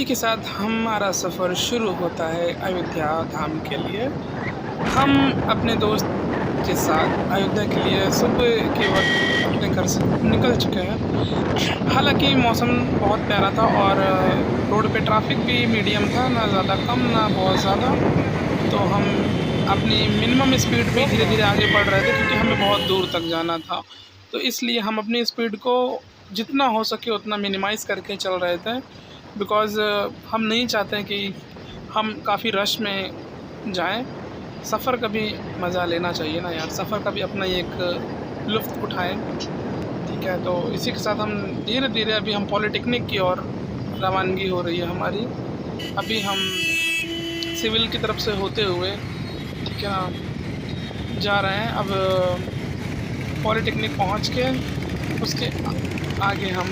इसी के साथ हमारा सफ़र शुरू होता है अयोध्या धाम के लिए। हम अपने दोस्त के साथ अयोध्या के लिए सुबह के वक्त अपने घर से निकल चुके हैं। हालांकि मौसम बहुत प्यारा था और रोड पे ट्रैफिक भी मीडियम था, ना ज़्यादा कम ना बहुत ज़्यादा। तो हम अपनी मिनिमम स्पीड पे धीरे धीरे आगे बढ़ रहे थे, क्योंकि हमें बहुत दूर तक जाना था। तो इसलिए हम अपनी स्पीड को जितना हो सके उतना मिनिमाइज़ करके चल रहे थे, बिकॉज़ हम नहीं चाहते कि हम काफ़ी रश में जाएं। सफ़र का भी मज़ा लेना चाहिए ना यार, सफ़र का भी अपना ही एक लुत्फ़ उठाएं। ठीक है, तो इसी के साथ हम धीरे धीरे अभी हम पॉलिटेक्निक की ओर रवानगी हो रही है हमारी। अभी हम सिविल की तरफ से होते हुए, ठीक है ना, जा रहे हैं। अब पॉलिटेक्निक पहुंच के उसके आगे हम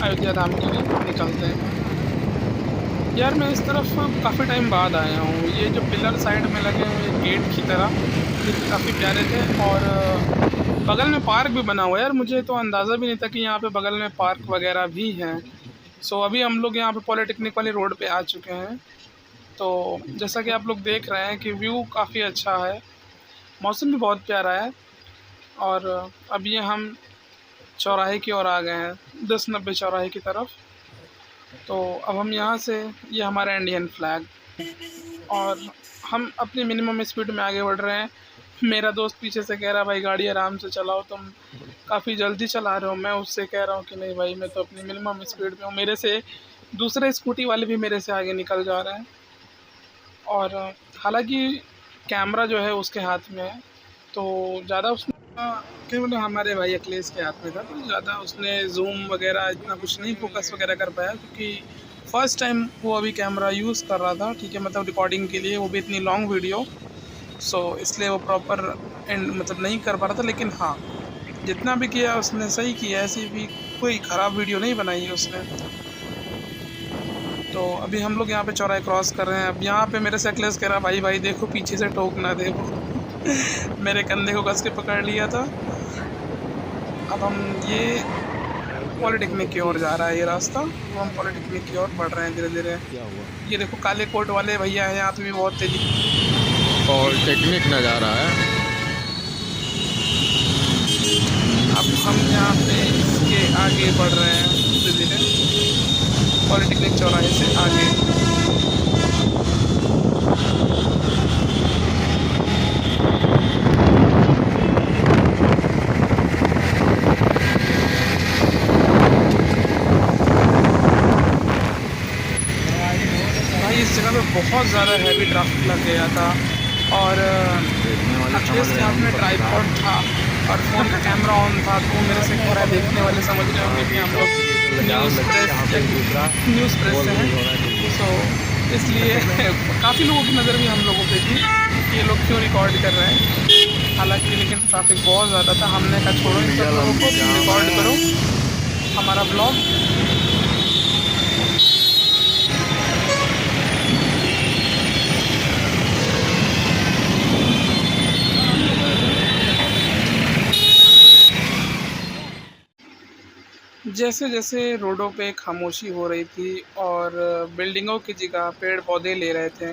अयोध्या धाम के लिए निकलते हैं। यार मैं इस तरफ काफ़ी टाइम बाद आया हूँ। ये जो पिलर साइड में लगे हुए गेट की तरह, ये काफ़ी प्यारे थे। और बगल में पार्क भी बना हुआ है। यार मुझे तो अंदाज़ा भी नहीं था कि यहाँ पे बगल में पार्क वगैरह भी हैं। सो अभी हम लोग यहाँ पे पॉलिटेक्निक वाली रोड पे आ चुके हैं। तो जैसा कि आप लोग देख रहे हैं कि व्यू काफ़ी अच्छा है, मौसम भी बहुत प्यारा है। और अब ये हम चौराहे की ओर आ गए हैं, 10-90 चौराहे की तरफ। तो अब हम यहाँ से, ये हमारा इंडियन फ्लैग, और हम अपनी मिनिमम स्पीड में आगे बढ़ रहे हैं। मेरा दोस्त पीछे से कह रहा है भाई गाड़ी आराम से चलाओ, तुम काफ़ी जल्दी चला रहे हो। मैं उससे कह रहा हूँ कि नहीं भाई, मैं तो अपनी मिनिमम स्पीड पे हूँ। मेरे से दूसरे स्कूटी वाले भी मेरे से आगे निकल जा रहे हैं। और हालांकि कैमरा जो है उसके हाथ में है, तो ज़्यादा उसने केवल हमारे भाई अखिलेश के हाथ में था, तो ज़्यादा उसने जूम वगैरह इतना कुछ नहीं फोकस वगैरह कर पाया, क्योंकि फ़र्स्ट टाइम वो अभी कैमरा यूज़ कर रहा था। ठीक है, मतलब रिकॉर्डिंग के लिए, वो भी इतनी लॉन्ग वीडियो। सो इसलिए वो प्रॉपर एंड मतलब नहीं कर पा रहा था। लेकिन हाँ, जितना भी किया उसने सही किया, ऐसी भी कोई ख़राब वीडियो नहीं बनाई है उसने। तो अभी हम लोग यहाँ पे चौराहे क्रॉस कर रहे हैं। अब यहाँ पे मेरे से अखिलेश कह रहा भाई भाई देखो पीछे से ठोक ना दे वो। मेरे कंधे को कस के पकड़ लिया था। अब हम ये पॉलिटेक्निक की ओर जा रहा है ये रास्ता, तो हम पॉलिटेक्निक की ओर बढ़ रहे हैं धीरे धीरे। ये देखो काले कोट वाले भैया हैं यहाँ पे भी बहुत तेजी। पॉलिटेक्निक नज़ारा है। अब हम यहाँ पे इसके आगे बढ़ रहे हैं धीरे धीरे, पॉलिटेक्निक चौराहे से आगे। भाई इस जगह पे बहुत ज़्यादा हैवी ट्रैफिक लग गया था, और अखिलेश के हाथ में ट्राइपॉड था और फ़ोन का कैमरा ऑन था। तो मेरे से कह रहा है, देखने वाले समझ रहे होंगे कि हम लोग न्यूज़ प्रेस से हैं। सो इसलिए काफ़ी लोगों की नज़र भी हम लोगों पे थी कि ये लोग क्यों रिकॉर्ड कर रहे हैं। हालांकि लेकिन ट्रैफिक बहुत ज़्यादा था। हमने कहा छोड़ो इन सब लोगों को, तुम रिकॉर्ड करो हमारा ब्लॉग। जैसे जैसे रोडों पे खामोशी हो रही थी और बिल्डिंगों की जगह पेड़ पौधे ले रहे थे,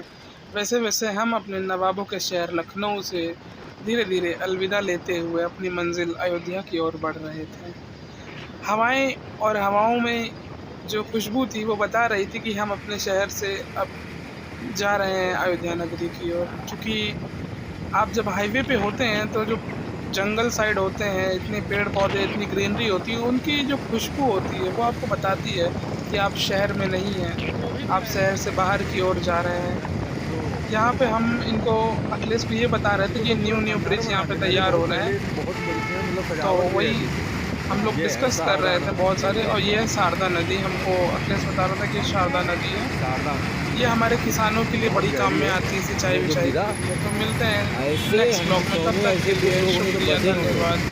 वैसे वैसे हम अपने नवाबों के शहर लखनऊ से धीरे धीरे अलविदा लेते हुए अपनी मंजिल अयोध्या की ओर बढ़ रहे थे। हवाएं और हवाओं में जो खुशबू थी वो बता रही थी कि हम अपने शहर से अब जा रहे हैं अयोध्या नगरी की ओर। क्योंकि आप जब हाईवे पे होते हैं तो जो जंगल साइड होते हैं, इतने पेड़ पौधे, इतनी ग्रीनरी होती है, उनकी जो खुशबू होती है वो आपको बताती है कि आप शहर में नहीं हैं, आप शहर से बाहर की ओर जा रहे हैं। यहाँ पे हम इनको, अखिलेश को ये बता रहे थे कि न्यू ब्रिज यहाँ पे तैयार हो रहे हैं। तो वही हम लोग डिस्कस कर रहे थे बहुत सारे। और ये है शारदा नदी, हमको अखिलेश बता रहा था कि शारदा नदी है। ये हमारे किसानों के लिए बड़ी काम में आती है, सिंचाई विचाई के लिए। तो मिलते हैं नेक्स्ट ब्लॉग में, तब तक के लिए शुक्रिया, धन्यवाद।